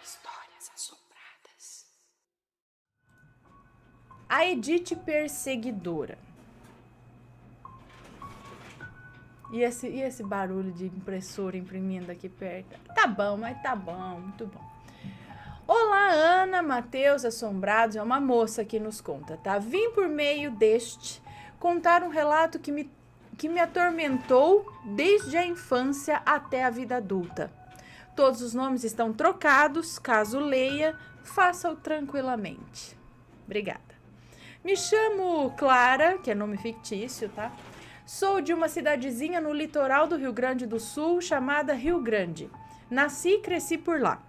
Histórias assombradas. A Edith perseguidora. E esse barulho de impressora imprimindo aqui perto? Tá bom, mas tá bom, muito bom. Olá, Ana, Matheus, assombrados, é uma moça que nos conta, tá? Vim por meio deste contar um relato que me atormentou desde a infância até a vida adulta. Todos os nomes estão trocados, caso leia, faça-o tranquilamente. Obrigada. Me chamo Clara, que é nome fictício, tá? Sou de uma cidadezinha no litoral do Rio Grande do Sul, chamada Rio Grande. Nasci e cresci por lá.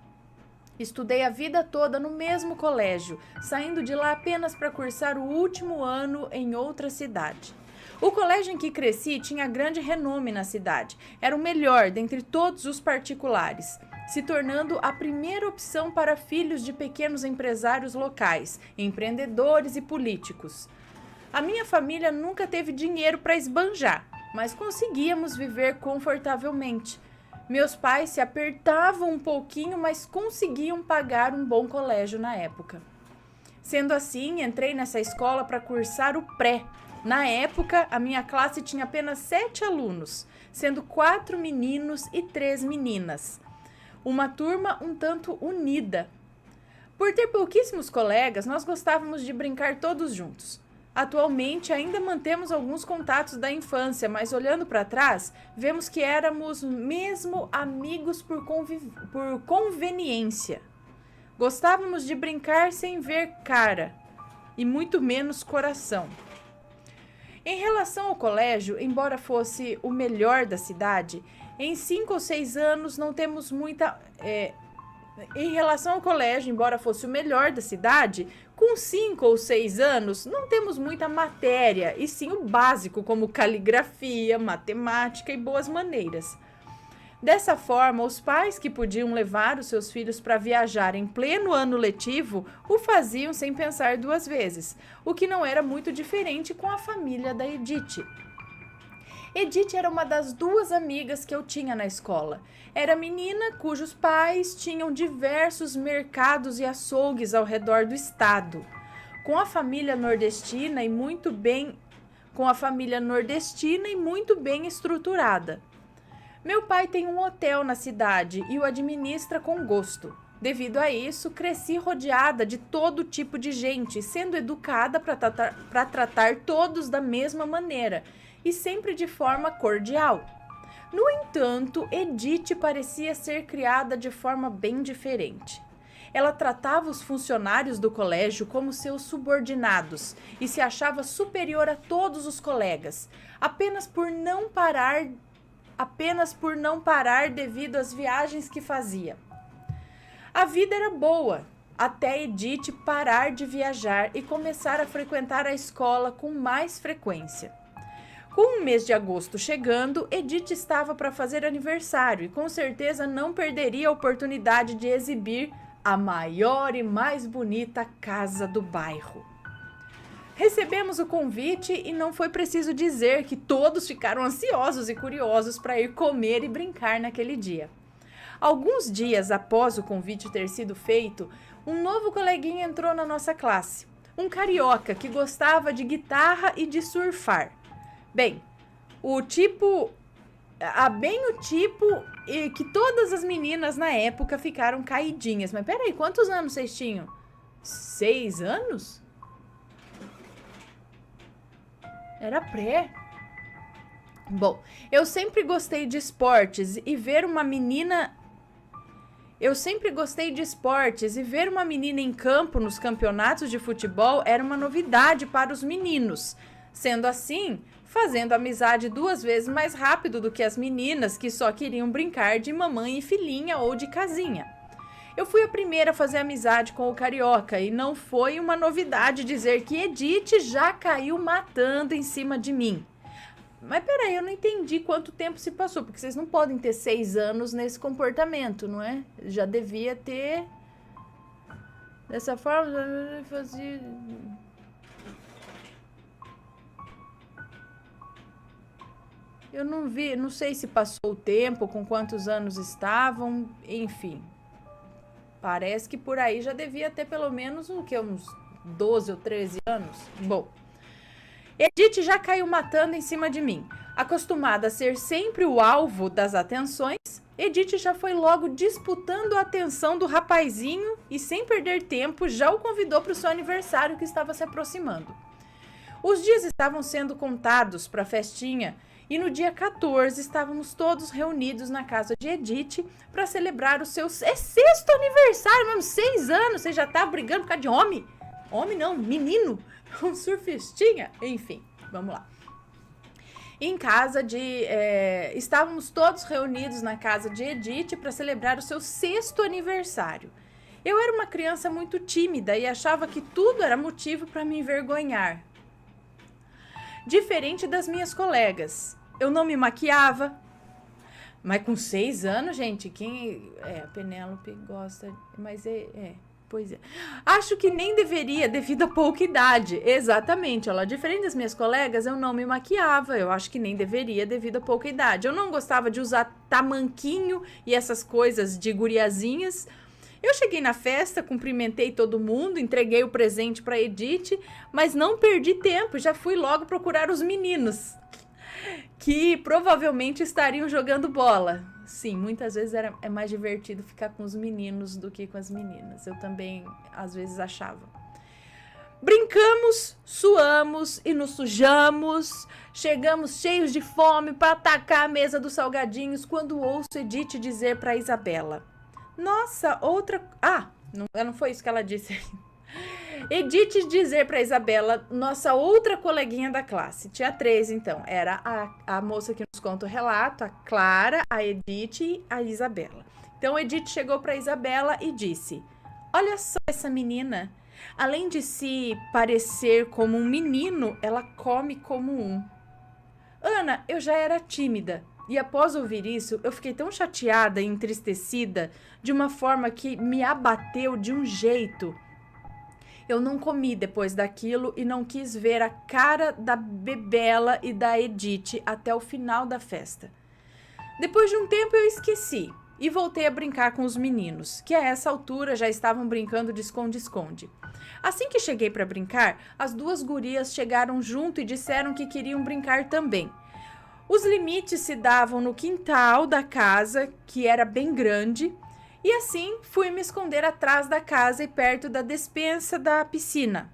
Estudei a vida toda no mesmo colégio, saindo de lá apenas para cursar o último ano em outra cidade. O colégio em que cresci tinha grande renome na cidade. Era o melhor dentre todos os particulares, se tornando a primeira opção para filhos de pequenos empresários locais, empreendedores e políticos. A minha família nunca teve dinheiro para esbanjar, mas conseguíamos viver confortavelmente. Meus pais se apertavam um pouquinho, mas conseguiam pagar um bom colégio na época. Sendo assim, entrei nessa escola para cursar o pré. Na época, a minha classe tinha apenas 7 alunos, sendo 4 meninos e 3 meninas. Uma turma um tanto unida. Por ter pouquíssimos colegas, nós gostávamos de brincar todos juntos. Atualmente ainda mantemos alguns contatos da infância, mas olhando para trás, vemos que éramos mesmo amigos por conveniência. Gostávamos de brincar sem ver cara e muito menos coração. Em relação ao colégio, embora fosse o melhor da cidade, em 5 ou 6 anos não temos muita... Em relação ao colégio, embora fosse o melhor da cidade, com 5 ou 6 anos não temos muita matéria, e sim o básico, como caligrafia, matemática e boas maneiras. Dessa forma, os pais que podiam levar os seus filhos para viajar em pleno ano letivo o faziam sem pensar 2 vezes, o que não era muito diferente com a família da Edith. Edith era uma das 2 amigas que eu tinha na escola. Era menina cujos pais tinham diversos mercados e açougues ao redor do estado. Com a família nordestina e muito bem estruturada. Meu pai tem um hotel na cidade e o administra com gosto. Devido a isso, cresci rodeada de todo tipo de gente, sendo educada para tratar todos da mesma maneira e sempre de forma cordial. No entanto, Edith parecia ser criada de forma bem diferente. Ela tratava os funcionários do colégio como seus subordinados e se achava superior a todos os colegas, apenas por não parar devido às viagens que fazia. A vida era boa, até Edith parar de viajar e começar a frequentar a escola com mais frequência. Com o mês de agosto chegando, Edith estava para fazer aniversário e com certeza não perderia a oportunidade de exibir a maior e mais bonita casa do bairro. Recebemos o convite e não foi preciso dizer que todos ficaram ansiosos e curiosos para ir comer e brincar naquele dia. Alguns dias após o convite ter sido feito, um novo coleguinha entrou na nossa classe, um carioca que gostava de guitarra e de surfar. Bem, o tipo que todas as meninas na época ficaram caidinhas. Mas peraí, quantos anos vocês tinham? 6 anos? Era pré. Bom, eu sempre gostei de esportes e ver uma menina em campo nos campeonatos de futebol era uma novidade para os meninos. Sendo assim, fazendo amizade 2 vezes mais rápido do que as meninas que só queriam brincar de mamãe e filhinha ou de casinha. Eu fui a primeira a fazer amizade com o carioca e não foi uma novidade dizer que Edith já caiu matando em cima de mim. Mas peraí, eu não entendi quanto tempo se passou, porque vocês não podem ter 6 anos nesse comportamento, não é? Já devia ter... Dessa forma, já fazia... Eu não vi, não sei se passou o tempo, com quantos anos estavam, enfim. Parece que por aí já devia ter pelo menos uns 12 ou 13 anos. Bom, Edith já caiu matando em cima de mim. Acostumada a ser sempre o alvo das atenções, Edith já foi logo disputando a atenção do rapazinho e, sem perder tempo, já o convidou para o seu aniversário que estava se aproximando. Os dias estavam sendo contados para a festinha e no dia 14 estávamos todos reunidos na casa de Edith para celebrar o seu sexto aniversário, mesmo 6 anos. Você já tá brigando por causa de homem? Homem não, menino, um surfistinha. Enfim, vamos lá. Estávamos todos reunidos na casa de Edith para celebrar o seu 6º aniversário. Eu era uma criança muito tímida e achava que tudo era motivo para me envergonhar. Diferente das minhas colegas, eu não me maquiava. Mas com 6 anos, gente, a Penélope gosta, mas pois é. Acho que nem deveria devido a pouca idade. Exatamente, olha lá, diferente das minhas colegas, eu não me maquiava. Eu acho que nem deveria devido a pouca idade. Eu não gostava de usar tamanquinho e essas coisas de guriazinhas. Eu cheguei na festa, cumprimentei todo mundo, entreguei o presente para Edith, mas não perdi tempo, já fui logo procurar os meninos, que provavelmente estariam jogando bola. Sim, muitas vezes é mais divertido ficar com os meninos do que com as meninas. Eu também, às vezes, achava. Brincamos, suamos e nos sujamos. Chegamos cheios de fome para atacar a mesa dos salgadinhos quando ouço Edith dizer para Isabela: nossa, outra... não foi isso que ela disse. Edith dizer para Isabela, nossa outra coleguinha da classe. Tinha 3, então. Era a moça que nos conta o relato, a Clara, a Edith e a Isabela. Então, Edith chegou para Isabela e disse: olha só essa menina. Além de se parecer como um menino, ela come como um. Ana, eu já era tímida. E após ouvir isso, eu fiquei tão chateada e entristecida de uma forma que me abateu de um jeito. Eu não comi depois daquilo e não quis ver a cara da Bebela e da Edith até o final da festa. Depois de um tempo eu esqueci e voltei a brincar com os meninos, que a essa altura já estavam brincando de esconde-esconde. Assim que cheguei para brincar, as 2 gurias chegaram junto e disseram que queriam brincar também. Os limites se davam no quintal da casa, que era bem grande, e assim fui me esconder atrás da casa e perto da despensa da piscina.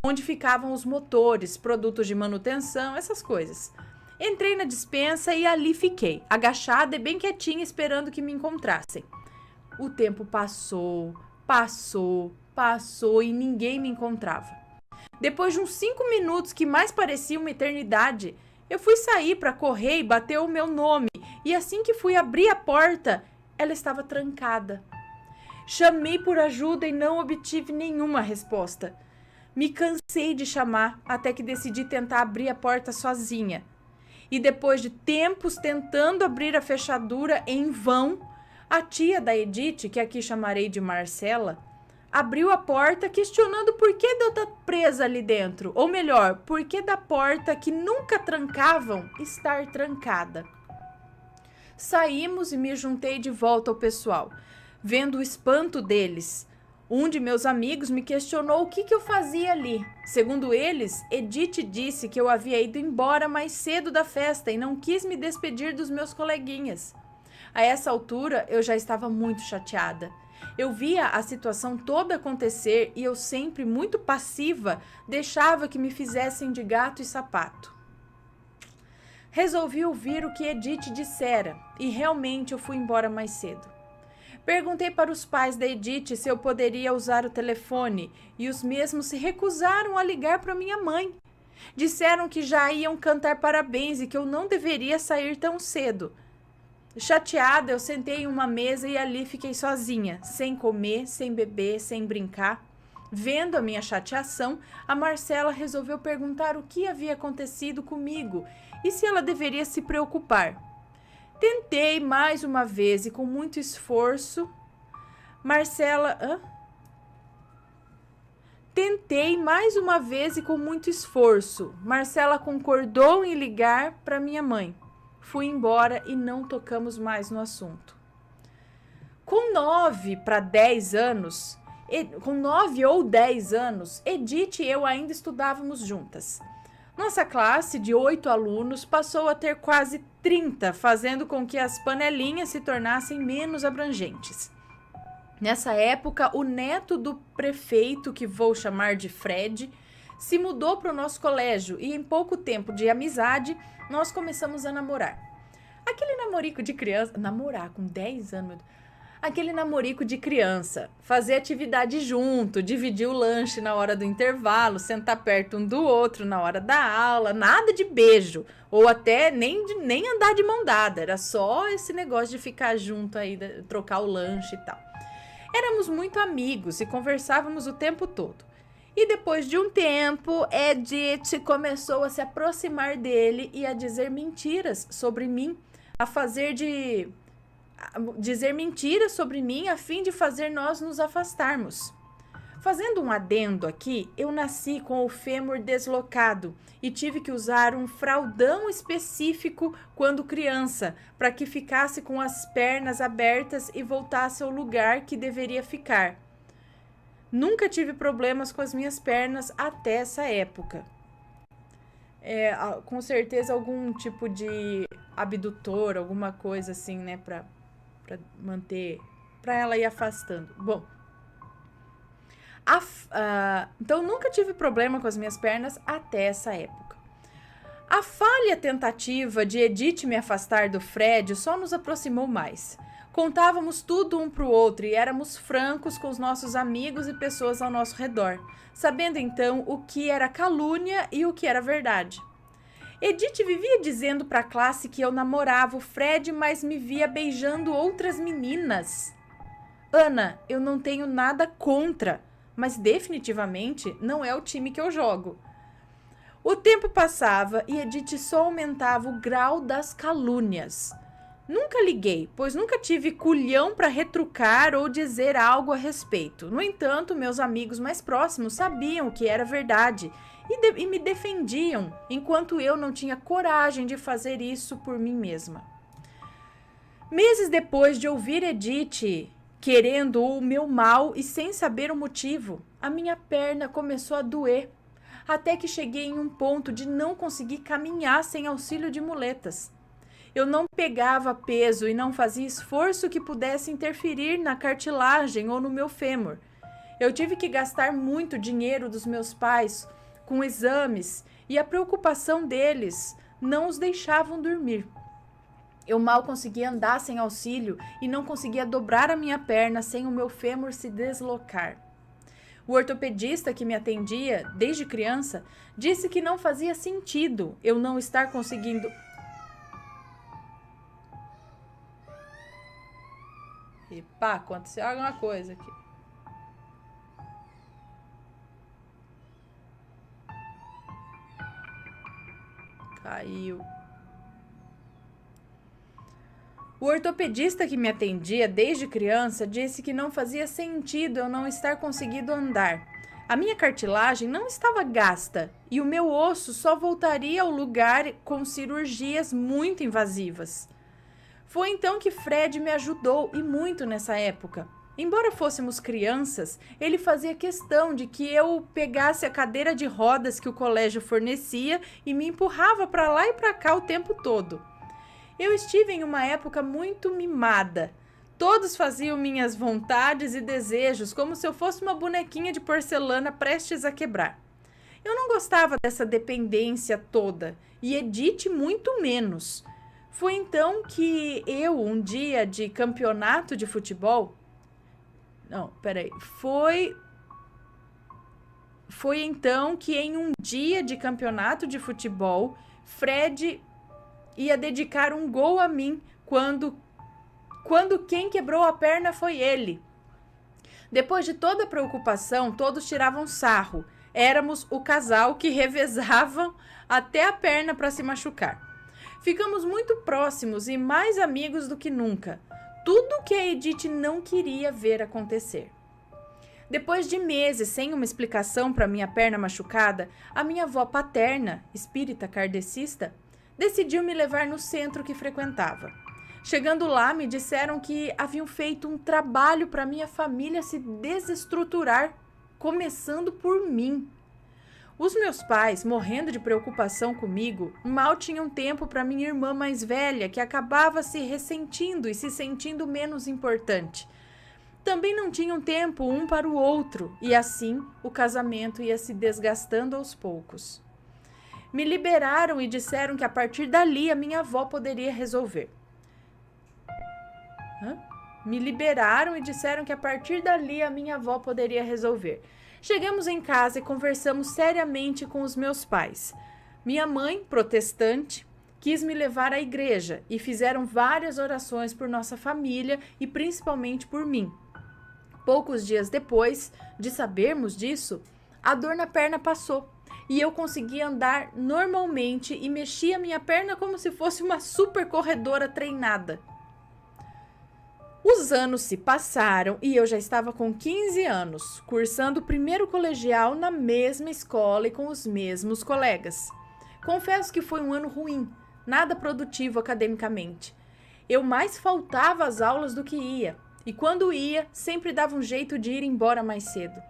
Onde ficavam os motores, produtos de manutenção, essas coisas. Entrei na despensa e ali fiquei, agachada e bem quietinha, esperando que me encontrassem. O tempo passou e ninguém me encontrava. Depois de uns 5 minutos, que mais parecia uma eternidade, eu fui sair para correr e bater o meu nome. E assim que fui abrir a porta, ela estava trancada. Chamei por ajuda e não obtive nenhuma resposta. Me cansei de chamar até que decidi tentar abrir a porta sozinha. E depois de tempos tentando abrir a fechadura em vão, a tia da Edith, que aqui chamarei de Marcela, abriu a porta questionando por que de eu estar presa ali dentro. Ou melhor, por que da porta que nunca trancavam estar trancada. Saímos e me juntei de volta ao pessoal, vendo o espanto deles. Um de meus amigos me questionou o que eu fazia ali. Segundo eles, Edith disse que eu havia ido embora mais cedo da festa e não quis me despedir dos meus coleguinhas. A essa altura, eu já estava muito chateada. Eu via a situação toda acontecer e eu, sempre muito passiva, deixava que me fizessem de gato e sapato. Resolvi ouvir o que Edith dissera e realmente eu fui embora mais cedo. Perguntei para os pais da Edith se eu poderia usar o telefone e os mesmos se recusaram a ligar para minha mãe. Disseram que já iam cantar parabéns e que eu não deveria sair tão cedo. Chateada, eu sentei em uma mesa e ali fiquei sozinha, sem comer, sem beber, sem brincar. Vendo a minha chateação, a Marcela resolveu perguntar o que havia acontecido comigo e se ela deveria se preocupar. Tentei mais uma vez e com muito esforço. Marcela concordou em ligar para minha mãe. Fui embora e não tocamos mais no assunto. Com 9 para 10 anos, com 9 ou 10 anos, Edith e eu ainda estudávamos juntas. Nossa classe de 8 alunos passou a ter quase 30, fazendo com que as panelinhas se tornassem menos abrangentes. Nessa época, o neto do prefeito, que vou chamar de Fred, se mudou para o nosso colégio e em pouco tempo de amizade, nós começamos a namorar. Aquele namorico de criança... Namorar com 10 anos... Aquele namorico de criança, fazer atividade junto, dividir o lanche na hora do intervalo, sentar perto um do outro na hora da aula, nada de beijo, ou até nem andar de mão dada, era só esse negócio de ficar junto aí, trocar o lanche e tal. Éramos muito amigos e conversávamos o tempo todo. E depois de um tempo, Edith começou a se aproximar dele e a dizer mentiras sobre mim, dizer mentiras sobre mim a fim de fazer nós nos afastarmos. Fazendo um adendo aqui, eu nasci com o fêmur deslocado e tive que usar um fraldão específico quando criança, para que ficasse com as pernas abertas e voltasse ao lugar que deveria ficar. Nunca tive problemas com as minhas pernas até essa época. Com certeza algum tipo de abdutor, alguma coisa assim, né, para manter, para ela ir afastando. Bom, então nunca tive problema com as minhas pernas até essa época. A falha tentativa de Edith me afastar do Fred só nos aproximou mais. Contávamos tudo um para o outro e éramos francos com os nossos amigos e pessoas ao nosso redor, sabendo então o que era calúnia e o que era verdade. Edith vivia dizendo para a classe que eu namorava o Fred, mas me via beijando outras meninas. Ana, eu não tenho nada contra, mas definitivamente não é o time que eu jogo. O tempo passava e Edith só aumentava o grau das calúnias. Nunca liguei, pois nunca tive culhão para retrucar ou dizer algo a respeito. No entanto, meus amigos mais próximos sabiam que era verdade e me defendiam, enquanto eu não tinha coragem de fazer isso por mim mesma. Meses depois de ouvir Edith querendo o meu mal e sem saber o motivo, a minha perna começou a doer, até que cheguei em um ponto de não conseguir caminhar sem auxílio de muletas. Eu não pegava peso e não fazia esforço que pudesse interferir na cartilagem ou no meu fêmur. Eu tive que gastar muito dinheiro dos meus pais com exames e a preocupação deles não os deixavam dormir. Eu mal conseguia andar sem auxílio e não conseguia dobrar a minha perna sem o meu fêmur se deslocar. O ortopedista que me atendia desde criança disse que não fazia sentido eu não estar conseguindo... Epa, aconteceu alguma coisa aqui. Caiu. O ortopedista que me atendia desde criança disse que não fazia sentido eu não estar conseguindo andar. A minha cartilagem não estava gasta e o meu osso só voltaria ao lugar com cirurgias muito invasivas. Foi então que Fred me ajudou e muito nessa época. Embora fôssemos crianças, ele fazia questão de que eu pegasse a cadeira de rodas que o colégio fornecia e me empurrava para lá e para cá o tempo todo. Eu estive em uma época muito mimada. Todos faziam minhas vontades e desejos como se eu fosse uma bonequinha de porcelana prestes a quebrar. Eu não gostava dessa dependência toda e Edith muito menos. Foi então que eu, um dia de campeonato de futebol... Não, peraí. Foi então que em um dia de campeonato de futebol, Fred ia dedicar um gol a mim quando quem quebrou a perna foi ele. Depois de toda a preocupação, todos tiravam sarro. Éramos o casal que revezavam até a perna para se machucar. Ficamos muito próximos e mais amigos do que nunca. Tudo que a Edith não queria ver acontecer. Depois de meses sem uma explicação para minha perna machucada, a minha avó paterna, espírita kardecista, decidiu me levar no centro que frequentava. Chegando lá, me disseram que haviam feito um trabalho para minha família se desestruturar, começando por mim. Os meus pais, morrendo de preocupação comigo, mal tinham tempo para minha irmã mais velha, que acabava se ressentindo e se sentindo menos importante. Também não tinham tempo um para o outro, e assim o casamento ia se desgastando aos poucos. Me liberaram e disseram que a partir dali a minha avó poderia resolver. Me liberaram e disseram que a partir dali a minha avó poderia resolver. Chegamos em casa e conversamos seriamente com os meus pais. Minha mãe, protestante, quis me levar à igreja e fizeram várias orações por nossa família e principalmente por mim. Poucos dias depois de sabermos disso, a dor na perna passou e eu consegui andar normalmente e mexia minha perna como se fosse uma super corredora treinada. Os anos se passaram e eu já estava com 15 anos, cursando o primeiro colegial na mesma escola e com os mesmos colegas. Confesso que foi um ano ruim, nada produtivo academicamente. Eu mais faltava às aulas do que ia, e quando ia, sempre dava um jeito de ir embora mais cedo.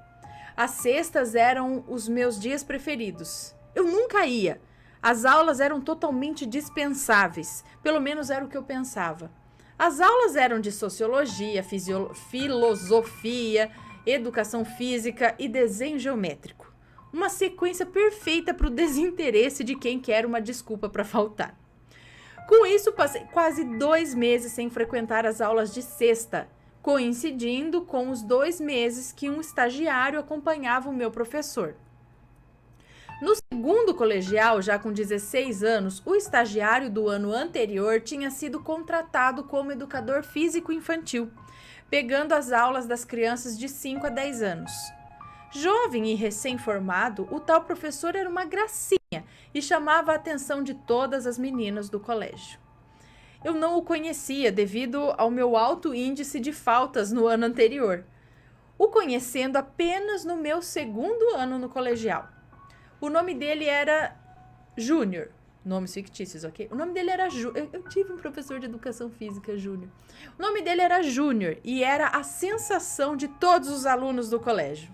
As sextas eram os meus dias preferidos. Eu nunca ia. As aulas eram totalmente dispensáveis, pelo menos era o que eu pensava. As aulas eram de sociologia, filosofia, educação física e desenho geométrico. Uma sequência perfeita para o desinteresse de quem quer uma desculpa para faltar. Com isso, passei quase 2 meses sem frequentar as aulas de sexta, coincidindo com os 2 meses que um estagiário acompanhava o meu professor. No segundo colegial, já com 16 anos, o estagiário do ano anterior tinha sido contratado como educador físico infantil, pegando as aulas das crianças de 5 a 10 anos. Jovem e recém-formado, o tal professor era uma gracinha e chamava a atenção de todas as meninas do colégio. Eu não o conhecia devido ao meu alto índice de faltas no ano anterior, o conhecendo apenas no meu segundo ano no colegial. O nome dele era Júnior, nomes fictícios, ok? O nome dele era Júnior. Eu tive um professor de educação física, Júnior. O nome dele era Júnior e era a sensação de todos os alunos do colégio.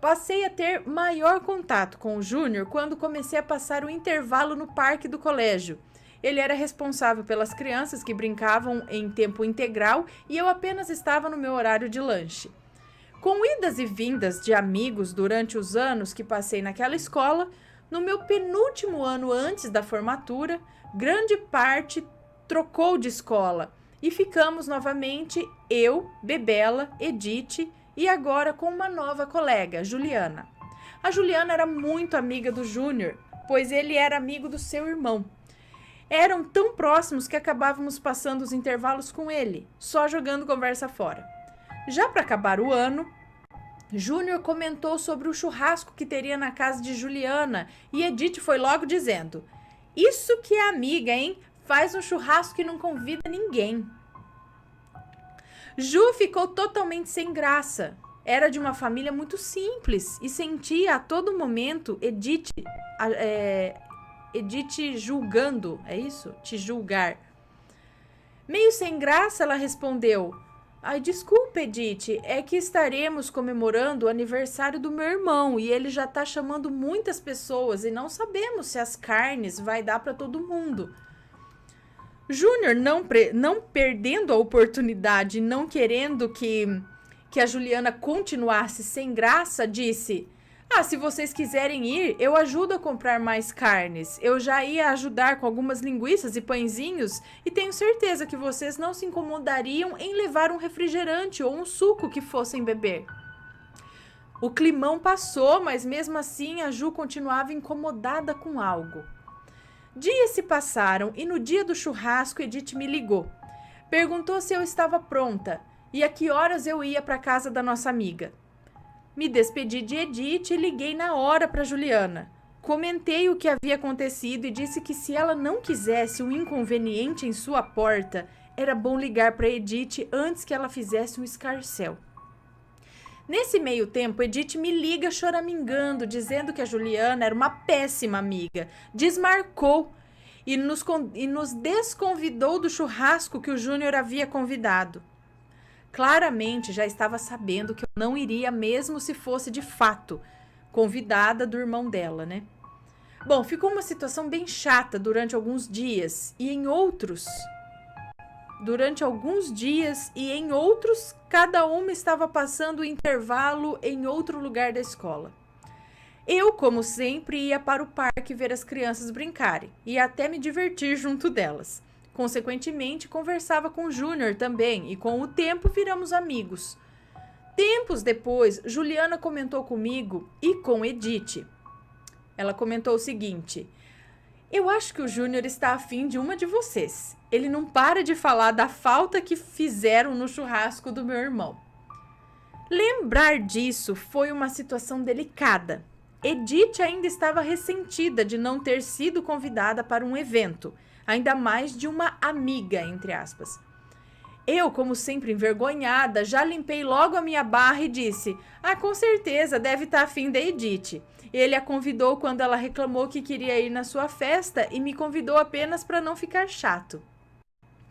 Passei a ter maior contato com o Júnior quando comecei a passar o intervalo no parque do colégio. Ele era responsável pelas crianças que brincavam em tempo integral e eu apenas estava no meu horário de lanche. Com idas e vindas de amigos durante os anos que passei naquela escola, no meu penúltimo ano antes da formatura, grande parte trocou de escola e ficamos novamente eu, Bebela, Edith e agora com uma nova colega, Juliana. A Juliana era muito amiga do Júnior, pois ele era amigo do seu irmão. Eram tão próximos que acabávamos passando os intervalos com ele, só jogando conversa fora. Já para acabar o ano, Júnior comentou sobre o churrasco que teria na casa de Juliana e Edith foi logo dizendo: "Isso que é amiga, hein? Faz um churrasco e não convida ninguém." Ju ficou totalmente sem graça. Era de uma família muito simples e sentia a todo momento Edith julgando, é isso? Te julgar. Meio sem graça, ela respondeu: "Ai, desculpa, Edith, é que estaremos comemorando o aniversário do meu irmão e ele já tá chamando muitas pessoas e não sabemos se as carnes vai dar para todo mundo." Júnior, não perdendo a oportunidade, não querendo que a Juliana continuasse sem graça, disse: "Ah, se vocês quiserem ir, eu ajudo a comprar mais carnes. Eu já ia ajudar com algumas linguiças e pãezinhos e tenho certeza que vocês não se incomodariam em levar um refrigerante ou um suco que fossem beber." O climão passou, mas mesmo assim a Ju continuava incomodada com algo. Dias se passaram e no dia do churrasco Edith me ligou. Perguntou se eu estava pronta e a que horas eu ia para a casa da nossa amiga. Me despedi de Edith e liguei na hora para Juliana. Comentei o que havia acontecido e disse que se ela não quisesse um inconveniente em sua porta, era bom ligar para Edith antes que ela fizesse um escarcéu. Nesse meio tempo, Edith me liga choramingando, dizendo que a Juliana era uma péssima amiga, desmarcou e nos desconvidou do churrasco que o Júnior havia convidado. Claramente já estava sabendo que eu não iria mesmo se fosse de fato convidada do irmão dela, né? Bom, ficou uma situação bem chata durante alguns dias e em outros, cada uma estava passando o intervalo em outro lugar da escola. Eu, como sempre, ia para o parque ver as crianças brincarem e até me divertir junto delas. Consequentemente, conversava com o Júnior também e com o tempo viramos amigos. Tempos depois, Juliana comentou comigo e com Edith. Ela comentou o seguinte: eu acho que o Júnior está afim de uma de vocês. Ele não para de falar da falta que fizeram no churrasco do meu irmão. Lembrar disso foi uma situação delicada. Edith ainda estava ressentida de não ter sido convidada para um evento, ainda mais de uma amiga, entre aspas. Eu, como sempre envergonhada, já limpei logo a minha barra e disse: com certeza, deve estar afim da Edith. Ele a convidou quando ela reclamou que queria ir na sua festa e me convidou apenas para não ficar chato.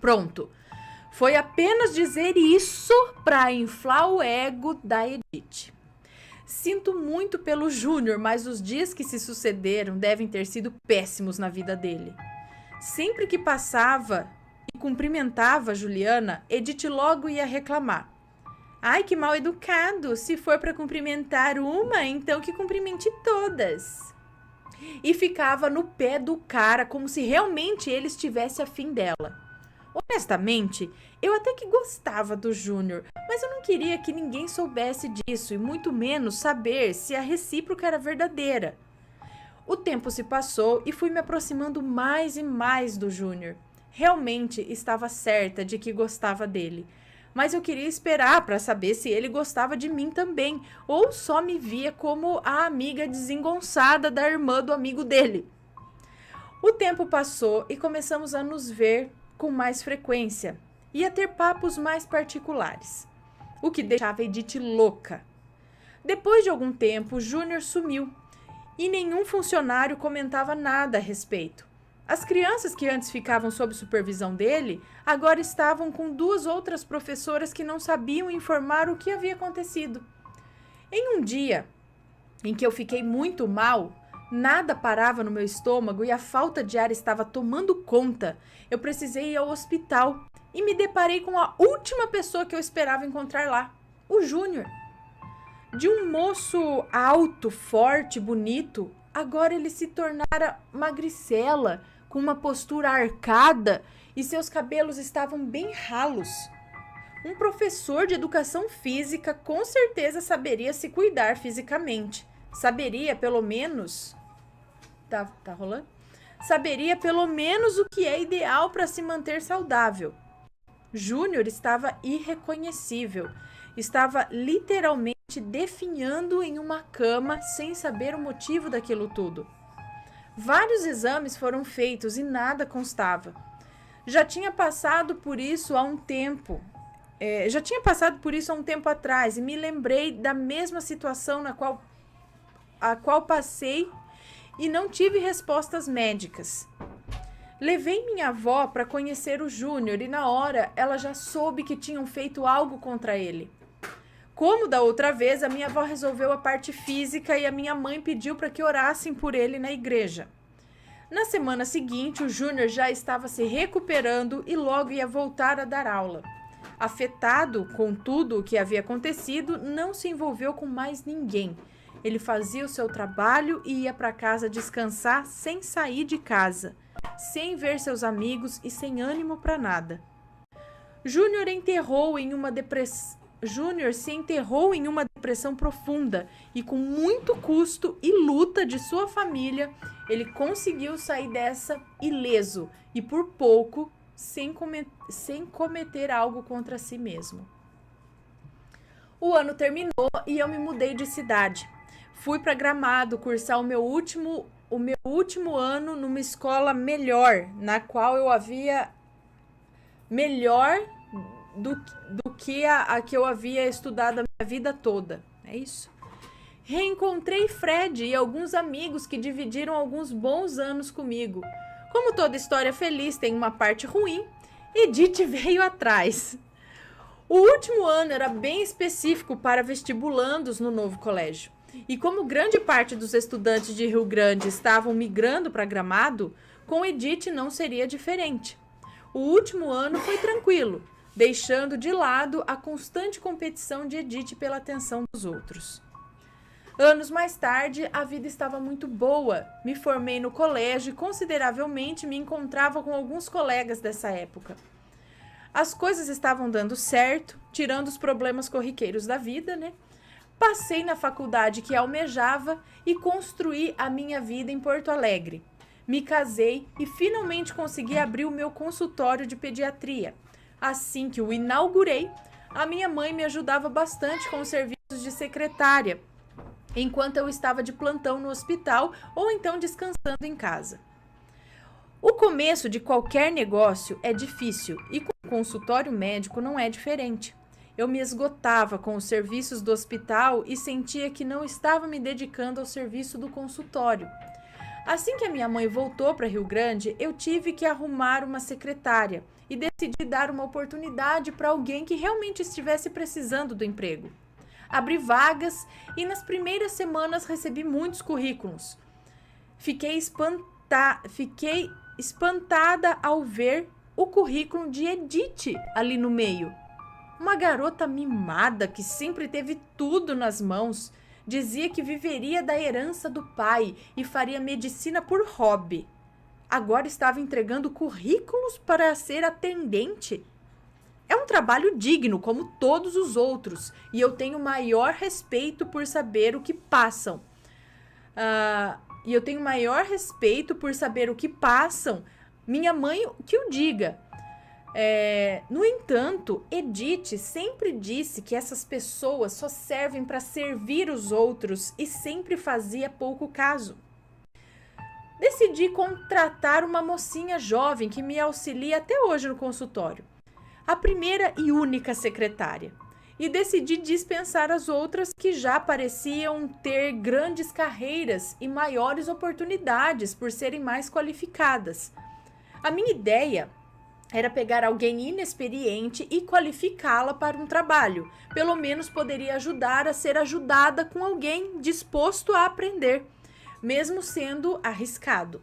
Pronto. Foi apenas dizer isso para inflar o ego da Edith. Sinto muito pelo Júnior, mas os dias que se sucederam devem ter sido péssimos na vida dele. Sempre que passava e cumprimentava a Juliana, Edith logo ia reclamar. Ai, que mal educado! Se for para cumprimentar uma, então que cumprimente todas. E ficava no pé do cara como se realmente ele estivesse afim dela. Honestamente, eu até que gostava do Júnior, mas eu não queria que ninguém soubesse disso e muito menos saber se a recíproca era verdadeira. O tempo se passou e fui me aproximando mais e mais do Júnior. Realmente estava certa de que gostava dele, mas eu queria esperar para saber se ele gostava de mim também ou só me via como a amiga desengonçada da irmã do amigo dele. O tempo passou e começamos a nos ver com mais frequência e a ter papos mais particulares, o que deixava Edith louca. Depois de algum tempo, o Júnior sumiu e nenhum funcionário comentava nada a respeito. As crianças que antes ficavam sob supervisão dele, agora estavam com 2 outras professoras que não sabiam informar o que havia acontecido. Em um dia em que eu fiquei muito mal, nada parava no meu estômago e a falta de ar estava tomando conta, eu precisei ir ao hospital e me deparei com a última pessoa que eu esperava encontrar lá, o Júnior. De um moço alto, forte, bonito, agora ele se tornara magricela, com uma postura arcada e seus cabelos estavam bem ralos. Um professor de educação física com certeza saberia se cuidar fisicamente. Saberia pelo menos... Tá rolando? Saberia pelo menos o que é ideal para se manter saudável. Júnior estava irreconhecível. Estava literalmente definhando em uma cama sem saber o motivo daquilo tudo. Vários exames foram feitos e nada constava. Já tinha passado por isso há um tempo atrás e me lembrei da mesma situação a qual passei e não tive respostas médicas. Levei minha avó para conhecer o Júnior e na hora ela já soube que tinham feito algo contra ele. Como da outra vez, a minha avó resolveu a parte física e a minha mãe pediu para que orassem por ele na igreja. Na semana seguinte, o Júnior já estava se recuperando e logo ia voltar a dar aula. Afetado com tudo o que havia acontecido, não se envolveu com mais ninguém. Ele fazia o seu trabalho e ia para casa descansar sem sair de casa, sem ver seus amigos e sem ânimo para nada. Júnior se enterrou em uma depressão profunda e com muito custo e luta de sua família, ele conseguiu sair dessa ileso e por pouco sem cometer algo contra si mesmo. O ano terminou e eu me mudei de cidade. Fui para Gramado cursar o meu último ano numa escola melhor, na qual eu havia melhor do que a que eu havia estudado a minha vida toda. É isso. Reencontrei Fred e alguns amigos que dividiram alguns bons anos comigo. Como toda história feliz tem uma parte ruim, Edith veio atrás. O último ano era bem específico para vestibulandos no novo colégio. E como grande parte dos estudantes de Rio Grande estavam migrando para Gramado, com Edith não seria diferente. O último ano foi tranquilo, deixando de lado a constante competição de Edith pela atenção dos outros. Anos mais tarde, a vida estava muito boa. Me formei no colégio e consideravelmente me encontrava com alguns colegas dessa época. As coisas estavam dando certo, tirando os problemas corriqueiros da vida, né? Passei na faculdade que almejava e construí a minha vida em Porto Alegre. Me casei e finalmente consegui abrir o meu consultório de pediatria. Assim que o inaugurei, a minha mãe me ajudava bastante com os serviços de secretária, enquanto eu estava de plantão no hospital ou então descansando em casa. O começo de qualquer negócio é difícil e com o consultório médico não é diferente. Eu me esgotava com os serviços do hospital e sentia que não estava me dedicando ao serviço do consultório. Assim que a minha mãe voltou para Rio Grande, eu tive que arrumar uma secretária e decidi dar uma oportunidade para alguém que realmente estivesse precisando do emprego. Abri vagas e nas primeiras semanas recebi muitos currículos. Fiquei espantada ao ver o currículo de Edith ali no meio. Uma garota mimada que sempre teve tudo nas mãos, dizia que viveria da herança do pai e faria medicina por hobby. Agora estava entregando currículos para ser atendente. É um trabalho digno, como todos os outros, e eu tenho maior respeito por saber o que passam. Minha mãe que o diga. No entanto, Edith sempre disse que essas pessoas só servem para servir os outros e sempre fazia pouco caso. Decidi contratar uma mocinha jovem que me auxilia até hoje no consultório, a primeira e única secretária, e decidi dispensar as outras que já pareciam ter grandes carreiras e maiores oportunidades por serem mais qualificadas. A minha ideia era pegar alguém inexperiente e qualificá-la para um trabalho. Pelo menos poderia ajudar a ser ajudada com alguém disposto a aprender, mesmo sendo arriscado.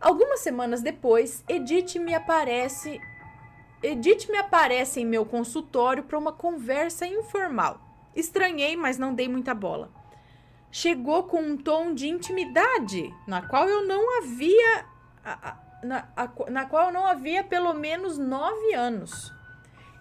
Algumas semanas depois, Edith me aparece em meu consultório para uma conversa informal. Estranhei, mas não dei muita bola. Chegou com um tom de intimidade, na qual eu não havia pelo menos 9 anos.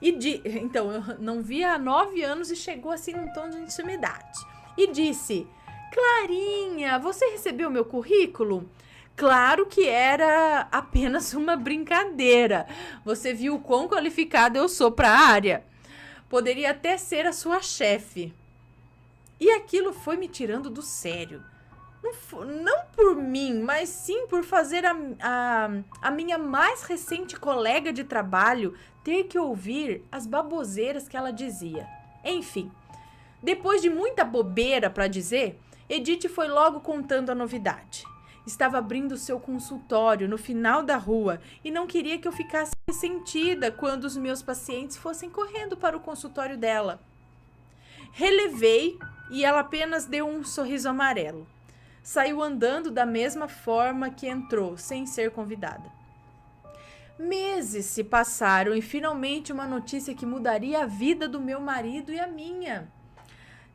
Então, eu não via há 9 anos e chegou assim num tom de intimidade. E disse: Clarinha, você recebeu meu currículo? Claro que era apenas uma brincadeira. Você viu o quão qualificada eu sou para a área. Poderia até ser a sua chefe. E aquilo foi me tirando do sério. Não por mim, mas sim por fazer a minha mais recente colega de trabalho ter que ouvir as baboseiras que ela dizia. Enfim, depois de muita bobeira para dizer, Edith foi logo contando a novidade. Estava abrindo seu consultório no final da rua e não queria que eu ficasse ressentida quando os meus pacientes fossem correndo para o consultório dela. Relevei e ela apenas deu um sorriso amarelo. Saiu andando da mesma forma que entrou, sem ser convidada. Meses se passaram e finalmente uma notícia que mudaria a vida do meu marido e a minha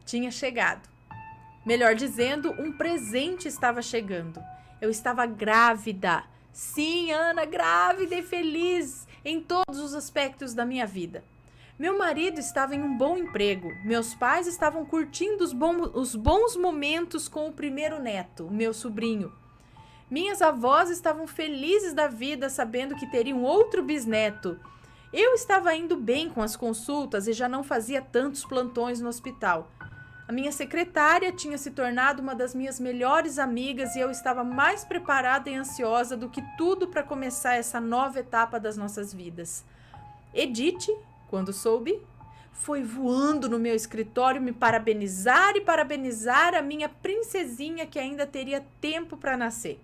tinha chegado. Melhor dizendo, um presente estava chegando. Eu estava grávida. Sim, Ana, grávida e feliz em todos os aspectos da minha vida. Meu marido estava em um bom emprego. Meus pais estavam curtindo os bons momentos com o primeiro neto, meu sobrinho. Minhas avós estavam felizes da vida sabendo que teriam outro bisneto. Eu estava indo bem com as consultas e já não fazia tantos plantões no hospital. A minha secretária tinha se tornado uma das minhas melhores amigas e eu estava mais preparada e ansiosa do que tudo para começar essa nova etapa das nossas vidas. Edith, quando soube, foi voando no meu escritório me parabenizar e parabenizar a minha princesinha que ainda teria tempo para nascer.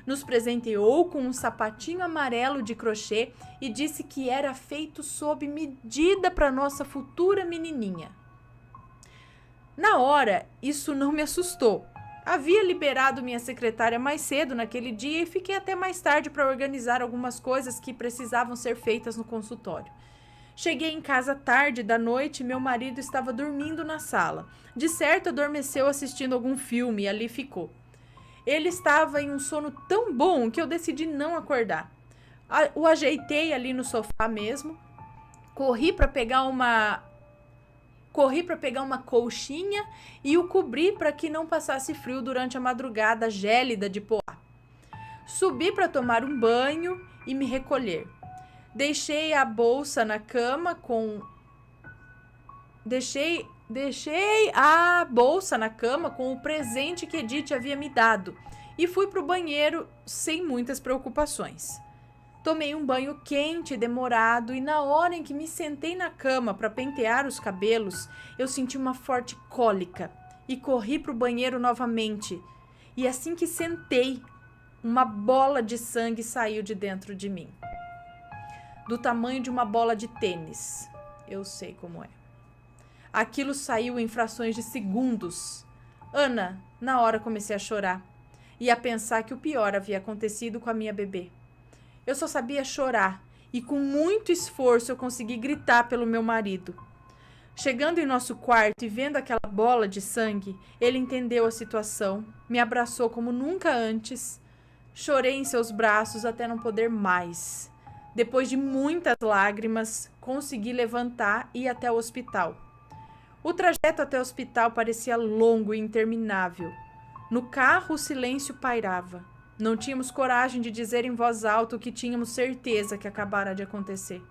nos presenteou com um sapatinho amarelo de crochê e disse que era feito sob medida para nossa futura menininha. Na hora, isso não me assustou. Havia liberado minha secretária mais cedo naquele dia e fiquei até mais tarde para organizar algumas coisas que precisavam ser feitas no consultório. Cheguei em casa tarde da noite e meu marido estava dormindo na sala. De certo, adormeceu assistindo algum filme e ali ficou. Ele estava em um sono tão bom que eu decidi não acordar. O ajeitei ali no sofá mesmo, corri para pegar uma colchinha e o cobri para que não passasse frio durante a madrugada gélida de Poá. Subi para tomar um banho e me recolher. Deixei a bolsa na cama com o presente que Edith havia me dado e fui para o banheiro sem muitas preocupações. Tomei um banho quente e demorado e na hora em que me sentei na cama para pentear os cabelos, eu senti uma forte cólica e corri para o banheiro novamente. E assim que sentei, uma bola de sangue saiu de dentro de mim. Do tamanho de uma bola de tênis. Eu sei como é. Aquilo saiu em frações de segundos. Ana, na hora comecei a chorar e a pensar que o pior havia acontecido com a minha bebê. Eu só sabia chorar e com muito esforço eu consegui gritar pelo meu marido. Chegando em nosso quarto e vendo aquela bola de sangue, ele entendeu a situação, me abraçou como nunca antes. Chorei em seus braços até não poder mais. Depois de muitas lágrimas, consegui levantar e ir até o hospital. O trajeto até o hospital parecia longo e interminável. No carro, o silêncio pairava. Não tínhamos coragem de dizer em voz alta o que tínhamos certeza que acabara de acontecer.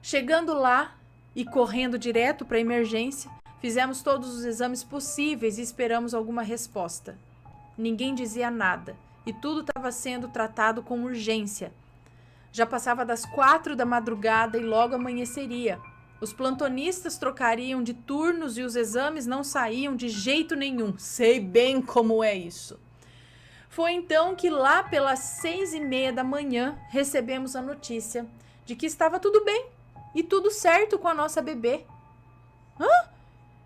Chegando lá e correndo direto para a emergência, fizemos todos os exames possíveis e esperamos alguma resposta. Ninguém dizia nada e tudo estava sendo tratado com urgência. Já passava das 4 da madrugada e logo amanheceria. Os plantonistas trocariam de turnos e os exames não saíam de jeito nenhum. Sei bem como é isso. Foi então que lá pelas 6:30 da manhã recebemos a notícia de que estava tudo bem e tudo certo com a nossa bebê.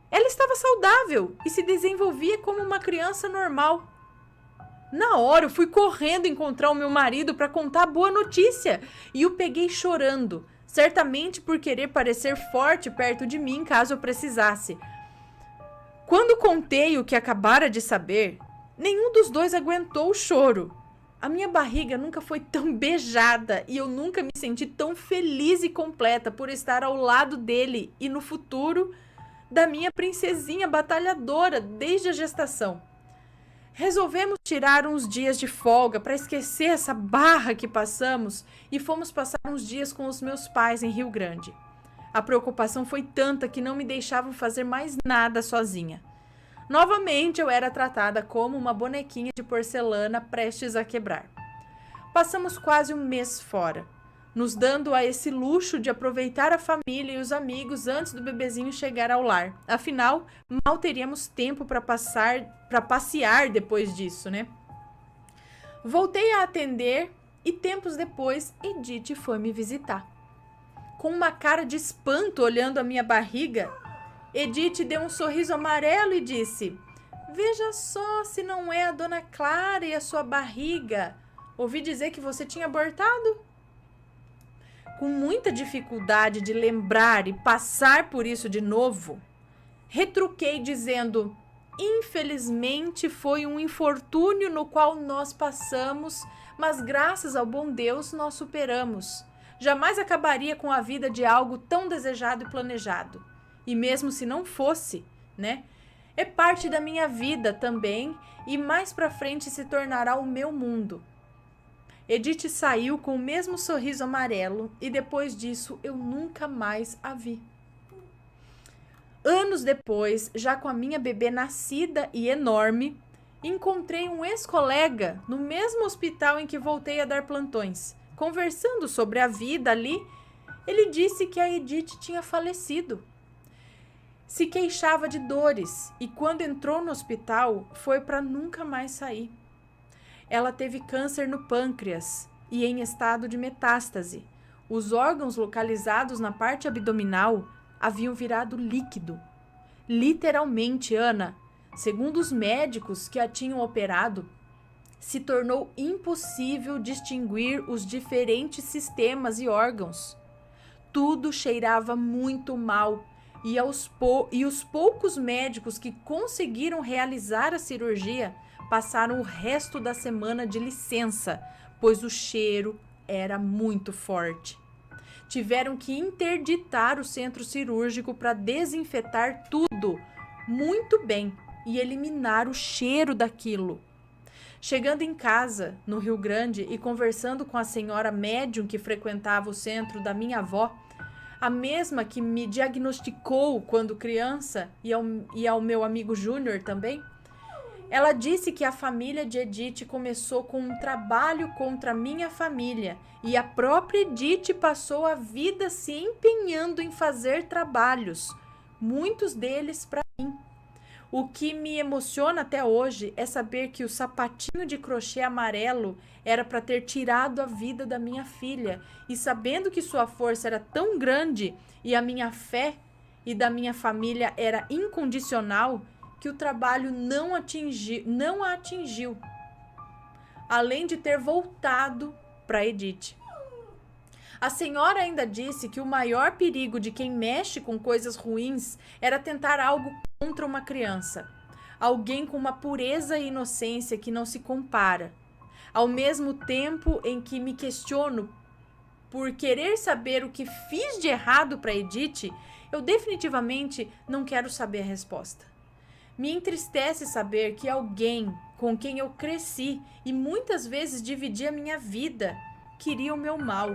Ela estava saudável e se desenvolvia como uma criança normal. Na hora eu fui correndo encontrar o meu marido para contar a boa notícia e o peguei chorando, certamente por querer parecer forte perto de mim caso eu precisasse. Quando contei o que acabara de saber, nenhum dos dois aguentou o choro. A minha barriga nunca foi tão beijada e eu nunca me senti tão feliz e completa por estar ao lado dele e no futuro da minha princesinha batalhadora desde a gestação. Resolvemos tirar uns dias de folga para esquecer essa barra que passamos e fomos passar uns dias com os meus pais em Rio Grande. A preocupação foi tanta que não me deixavam fazer mais nada sozinha. Novamente eu era tratada como uma bonequinha de porcelana prestes a quebrar. Passamos quase um mês fora, nos dando a esse luxo de aproveitar a família e os amigos antes do bebezinho chegar ao lar. Afinal, mal teríamos tempo para passear depois disso, né? Voltei a atender e tempos depois Edith foi me visitar. Com uma cara de espanto olhando a minha barriga, Edith deu um sorriso amarelo e disse: "Veja só se não é a Dona Clara e a sua barriga. Ouvi dizer que você tinha abortado?" Com muita dificuldade de lembrar e passar por isso de novo, retruquei dizendo: "Infelizmente foi um infortúnio no qual nós passamos, mas graças ao bom Deus nós superamos. Jamais acabaria com a vida de algo tão desejado e planejado. E mesmo se não fosse, né? É parte da minha vida também e mais pra frente se tornará o meu mundo." Edith saiu com o mesmo sorriso amarelo e depois disso eu nunca mais a vi. Anos depois, já com a minha bebê nascida e enorme, encontrei um ex-colega no mesmo hospital em que voltei a dar plantões. Conversando sobre a vida ali, ele disse que a Edith tinha falecido. Se queixava de dores e quando entrou no hospital foi para nunca mais sair. Ela teve câncer no pâncreas e em estado de metástase. Os órgãos localizados na parte abdominal haviam virado líquido. Literalmente, Ana, segundo os médicos que a tinham operado, se tornou impossível distinguir os diferentes sistemas e órgãos. Tudo cheirava muito mal e os poucos médicos que conseguiram realizar a cirurgia passaram o resto da semana de licença, pois o cheiro era muito forte. Tiveram que interditar o centro cirúrgico para desinfetar tudo muito bem e eliminar o cheiro daquilo. Chegando em casa, no Rio Grande, e conversando com a senhora médium que frequentava o centro da minha avó, a mesma que me diagnosticou quando criança e ao meu amigo Júnior também, ela disse que a família de Edith começou com um trabalho contra a minha família e a própria Edith passou a vida se empenhando em fazer trabalhos, muitos deles para mim. O que me emociona até hoje é saber que o sapatinho de crochê amarelo era para ter tirado a vida da minha filha e sabendo que sua força era tão grande e a minha fé e da minha família era incondicional, que o trabalho não a atingiu, além de ter voltado para Edith. A senhora ainda disse que o maior perigo de quem mexe com coisas ruins era tentar algo contra uma criança, alguém com uma pureza e inocência que não se compara. Ao mesmo tempo em que me questiono por querer saber o que fiz de errado para Edith, eu definitivamente não quero saber a resposta. Me entristece saber que alguém com quem eu cresci e muitas vezes dividi a minha vida queria o meu mal.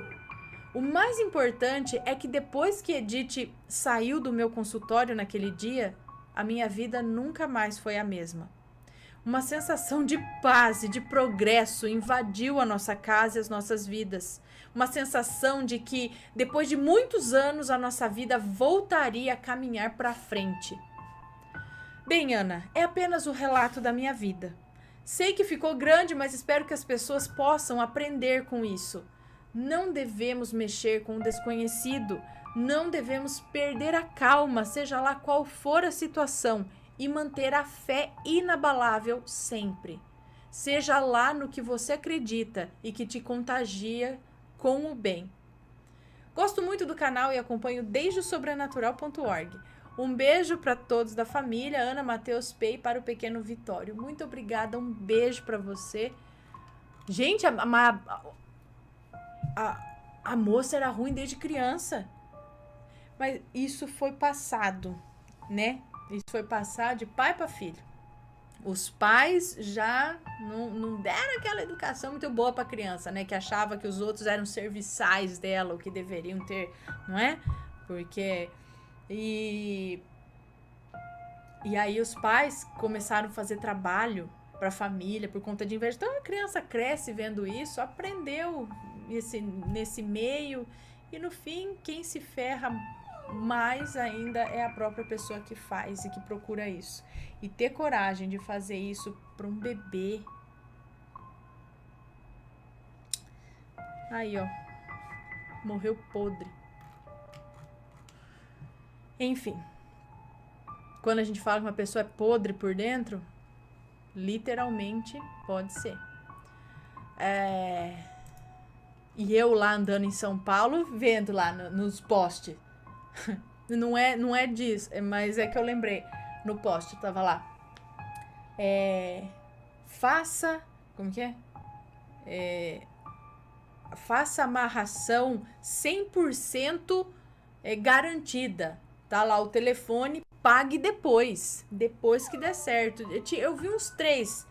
O mais importante é que depois que Edith saiu do meu consultório naquele dia, a minha vida nunca mais foi a mesma. Uma sensação de paz e de progresso invadiu a nossa casa e as nossas vidas. Uma sensação de que, depois de muitos anos, a nossa vida voltaria a caminhar para frente. Bem, Ana, é apenas o relato da minha vida. Sei que ficou grande, mas espero que as pessoas possam aprender com isso. Não devemos mexer com o desconhecido, não devemos perder a calma, seja lá qual for a situação, e manter a fé inabalável sempre. Seja lá no que você acredita e que te contagia com o bem. Gosto muito do canal e acompanho desde o sobrenatural.org. Um beijo para todos da família, Ana Matheus Pei, para o pequeno Vitório. Muito obrigada, um beijo para você. Gente, a moça era ruim desde criança. Mas isso foi passado, né? Isso foi passado de pai para filho. Os pais já não deram aquela educação muito boa para a criança, né? Que achava que os outros eram serviçais dela, o que deveriam ter, não é? Porque... E aí os pais começaram a fazer trabalho para a família por conta de inveja. Então a criança cresce vendo isso, aprendeu nesse meio e no fim quem se ferra mais ainda é a própria pessoa que faz e que procura isso. E ter coragem de fazer isso para um bebê. Aí, ó. Morreu podre. Enfim. Quando a gente fala que uma pessoa é podre por dentro, literalmente pode ser. E eu lá andando em São Paulo, vendo lá nos posts. Não é disso, mas é que eu lembrei. No post, tava lá. Faça... Como que é? Faça amarração 100% garantida. Tá lá o telefone, pague depois que der certo. Eu vi uns 3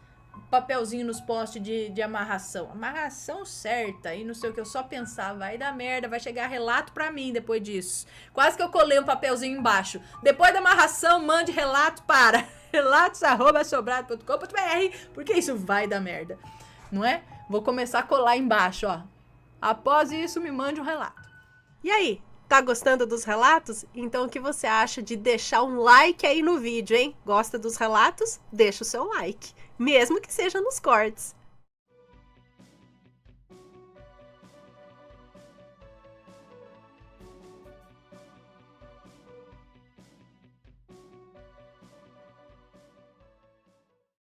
papelzinhos nos posts de amarração. Amarração certa e não sei o que. Eu só pensava, vai dar merda, vai chegar relato pra mim depois disso. Quase que eu colei um papelzinho embaixo. Depois da amarração, mande relato para relatos@sobrado.com.br, porque isso vai dar merda, não é? Vou começar a colar embaixo, ó. Após isso, me mande um relato. E aí? Tá gostando dos relatos? Então o que você acha de deixar um like aí no vídeo, hein? Gosta dos relatos? Deixa o seu like, mesmo que seja nos cortes.